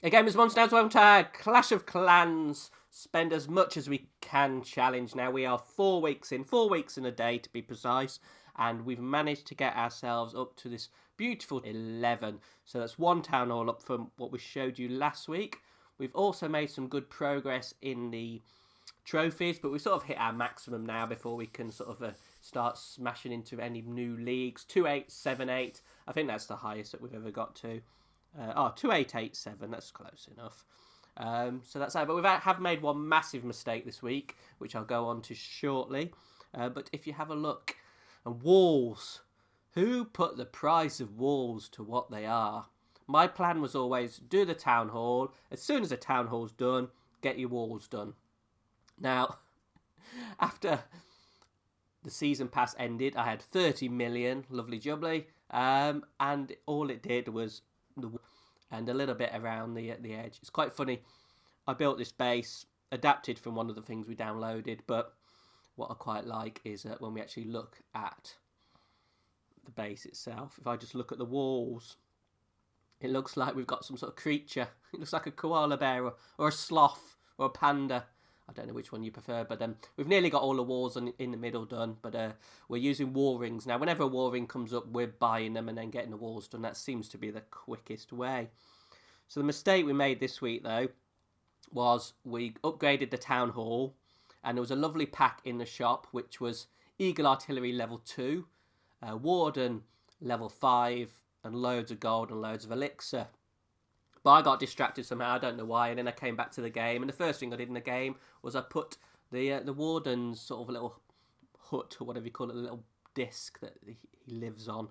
Hey gamers, mums, now welcome to our Clash of Clans spend as much as we can challenge. Now we are 4 weeks in a day to be precise, and we've managed to get ourselves up to this beautiful 11. So that's one town hall up from what we showed you last week. We've also made some good progress in the trophies, but we've sort of hit our maximum now before we can sort of start smashing into any new leagues. 2878, I think that's the highest that we've ever got to. 2887, that's close enough. So that's that. But we have made one massive mistake this week, which I'll go on to shortly. But if you have a look, and walls. Who put the price of walls to what they are? My plan was always do the town hall. As soon as the town hall's done, get your walls done. Now, after the season pass ended, I had 30 million, lovely jubbly, and all it did was and a little bit around the edge. It's quite funny. I built this base, adapted from one of the things we downloaded, but what I quite like is that when we actually look at the base itself, if I just look at the walls, it looks like we've got some sort of creature. It looks like a koala bear or a sloth or a panda. I don't know which one you prefer, but we've nearly got all the walls in the middle done, but we're using wall rings. Now, whenever a wall ring comes up, we're buying them and then getting the walls done. That seems to be the quickest way. So the mistake we made this week, though, was we upgraded the town hall, and there was a lovely pack in the shop, which was Eagle Artillery level 2, Warden level 5, and loads of gold and loads of elixir. But I got distracted somehow, I don't know why, and then I came back to the game, and the first thing I did in the game was I put the Warden's sort of little hut, or whatever you call it, a little disc that he lives on.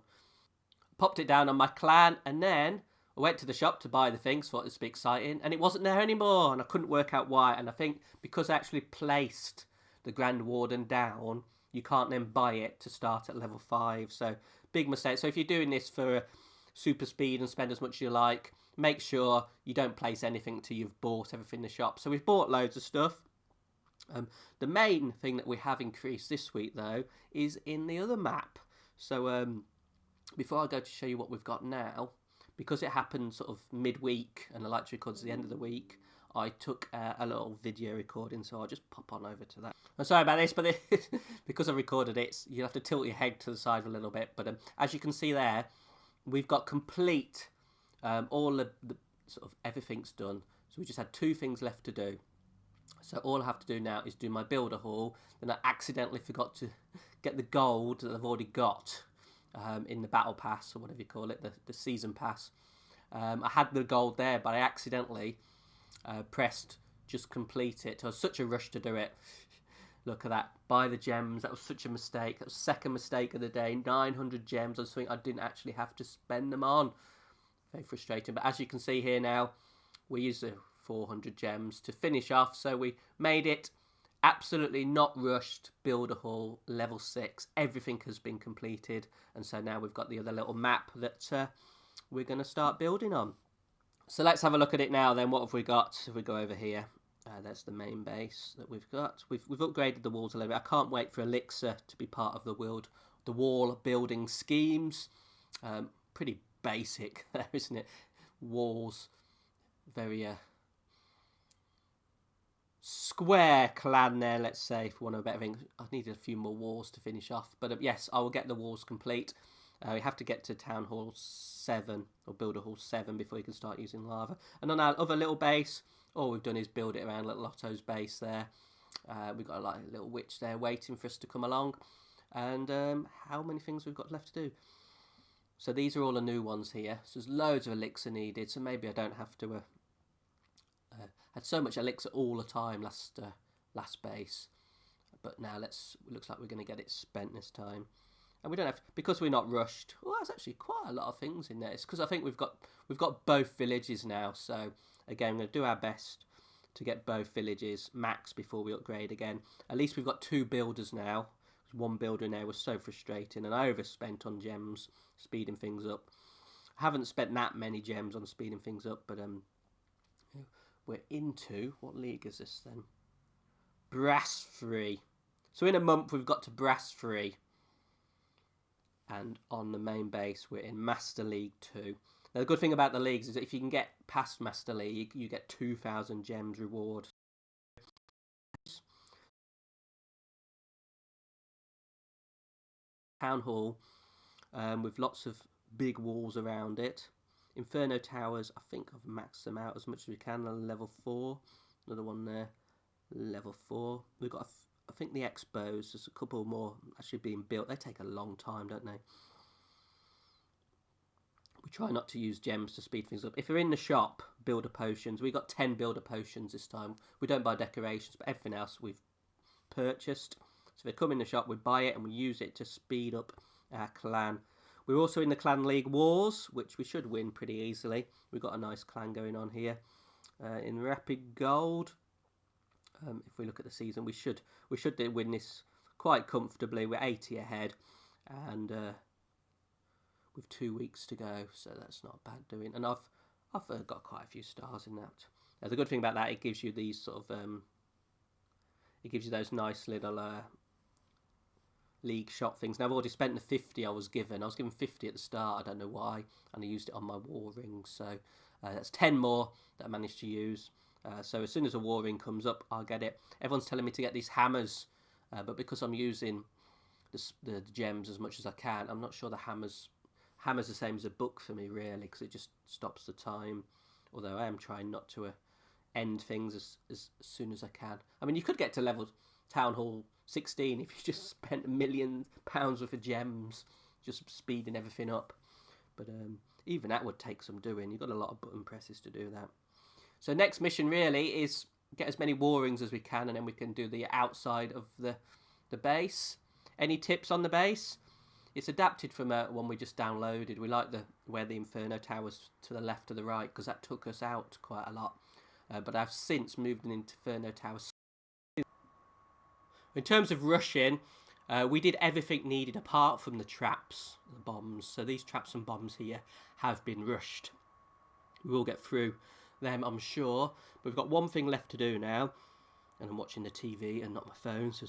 Popped it down on my clan, and then I went to the shop to buy the things, thought it would be exciting, and it wasn't there anymore, and I couldn't work out why, and I think because I actually placed the Grand Warden down, you can't then buy it to start at level 5, so big mistake. So if you're doing this for super speed and spend as much as you like, make sure you don't place anything until you've bought everything in the shop. So we've bought loads of stuff. The main thing that we have increased this week, though, is in the other map. So before I go to show you what we've got now, because it happened sort of midweek and I like to record at the end of the week, I took a little video recording, so I'll just pop on over to that. I'm sorry about this, but because I recorded it, you have to tilt your head to the side a little bit. But as you can see there, we've got complete, all the sort of everything's done. So we just had 2 things left to do. So all I have to do now is do my builder hall. Then I accidentally forgot to get the gold that I've already got in the battle pass, or whatever you call it, the season pass. I had the gold there, but I accidentally pressed just complete it. I was such a rush to do it. Look at that. Buy the gems. That was such a mistake. That was the second mistake of the day. 900 gems on something I didn't actually have to spend them on. Very frustrating. But as you can see here now, we used the 400 gems to finish off. So we made it absolutely not rushed. Builder hall level 6. Everything has been completed. And so now we've got the other little map that we're going to start building on. So let's have a look at it now then. What have we got? If we go over here. That's the main base that we've got. We've upgraded the walls a little bit. I can't wait for elixir to be part of the wall building schemes. Pretty basic there, isn't it? Walls, very square clan there, let's say, for one of a better thing. I needed a few more walls to finish off, but yes, I will get the walls complete. We have to get to Town Hall 7, or Builder Hall 7, before you can start using lava. And on our other little base, all we've done is build it around little Otto's base there. We've got a little witch there waiting for us to come along. And how many things we've got left to do? So these are all the new ones here. So there's loads of elixir needed, so maybe I don't have to... had so much elixir all the time last base. But now it looks like we're going to get it spent this time. And we don't have, because we're not rushed. Well, there's actually quite a lot of things in there. It's because I think we've got both villages now. So again, we're going to do our best to get both villages max before we upgrade again. At least we've got 2 builders now. One builder in there was so frustrating, and I overspent on gems, speeding things up. I haven't spent that many gems on speeding things up, but we're into, what league is this then? Brass 3. So in a month we've got to Brass 3. And on the main base we're in Master League 2. Now, the good thing about the leagues is that if you can get past Master League, you get 2,000 gems reward. Town Hall with lots of big walls around it. Inferno Towers, I think I've maxed them out as much as we can. Level 4, another one there, level 4. We've got, I think the Expos, there's a couple more actually being built. They take a long time, don't they? We try not to use gems to speed things up. If you're in the shop, builder potions, we got 10 builder potions this time. We don't buy decorations, but everything else we've purchased. So if they come in the shop, we buy it and we use it to speed up our clan. We're also in the Clan League Wars, which we should win pretty easily. We've got a nice clan going on here. In Rapid Gold, if we look at the season, we should win this quite comfortably. We're 80 ahead, and with 2 weeks to go, so that's not bad doing. And I've got quite a few stars in that. The good thing about that, it gives you these sort of it gives you those nice little league shot things. Now I've already spent the 50 I was given. I was given 50 at the start, I don't know why, and I used it on my war ring, so that's 10 more that I managed to use. So as soon as a war ring comes up, I'll get it. Everyone's telling me to get these hammers, but because I'm using the gems as much as I can, I'm not sure the hammer's the same as a book for me, really, because it just stops the time, although I am trying not to end things as soon as I can. I mean, you could get to level Town Hall 16 if you just spent £1 million worth of gems just speeding everything up, but even that would take some doing. You've got a lot of button presses to do that. So next mission really is get as many war rings as we can, and then we can do the outside of the base. Any tips on the base? It's adapted from one we just downloaded. We like where the Inferno Tower's to the left or the right, because that took us out quite a lot, but I've since moved into Inferno Towers. In terms of rushing, we did everything needed apart from the traps, the bombs. So these traps and bombs here have been rushed. We will get through them, I'm sure. But we've got one thing left to do now, and I'm watching the TV and not my phone, so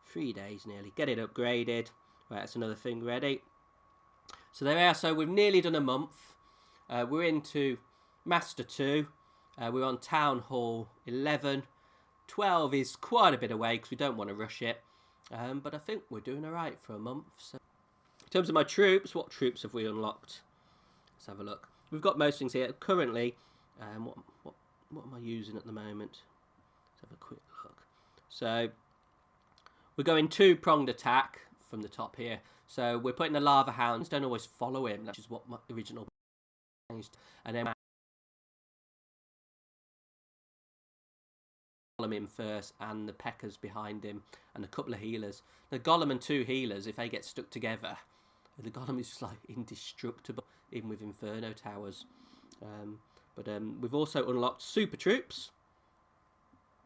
3 days nearly. Get it upgraded. Right, that's another thing ready. So there we are. So we've nearly done a month. We're into Master 2. We're on Town Hall 11. 12 is quite a bit away because we don't want to rush it, but I think we're doing alright for a month. So in terms of my troops, what troops have we unlocked? Let's have a look. We've got most things here currently. What am I using at the moment? Let's have a quick look. So we're going 2-pronged attack from the top here. So we're putting the lava hounds. Don't always follow him. That's just what my original changed. And then Golem in first, and the Peckers behind him, and a couple of healers. The Golem and 2 healers, if they get stuck together, the Golem is just like indestructible, even with Inferno Towers. But we've also unlocked super troops,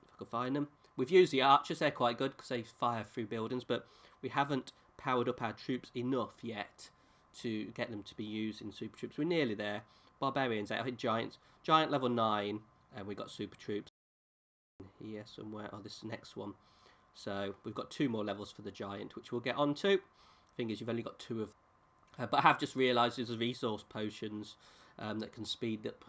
if I can find them. We've used the archers, they're quite good because they fire through buildings, but we haven't powered up our troops enough yet to get them to be used in super troops. We're nearly there. Barbarians, I hit giants. Giant level 9, and we got super troops here somewhere. Oh, this is the next one. So we've got 2 more levels for the giant, which we'll get onto. Thing is, you've only got 2 of them. But I have just realised there's resource potions that can speed up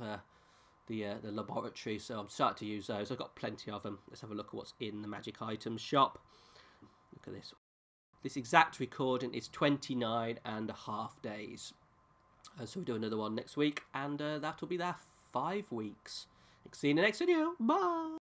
the laboratory, so I'm starting to use those. I've got plenty of them. Let's have a look at what's in the magic items shop. Look at this. This exact recording is 29.5 days. So we'll do another one next week, and that'll be there 5 weeks. See you in the next video. Bye!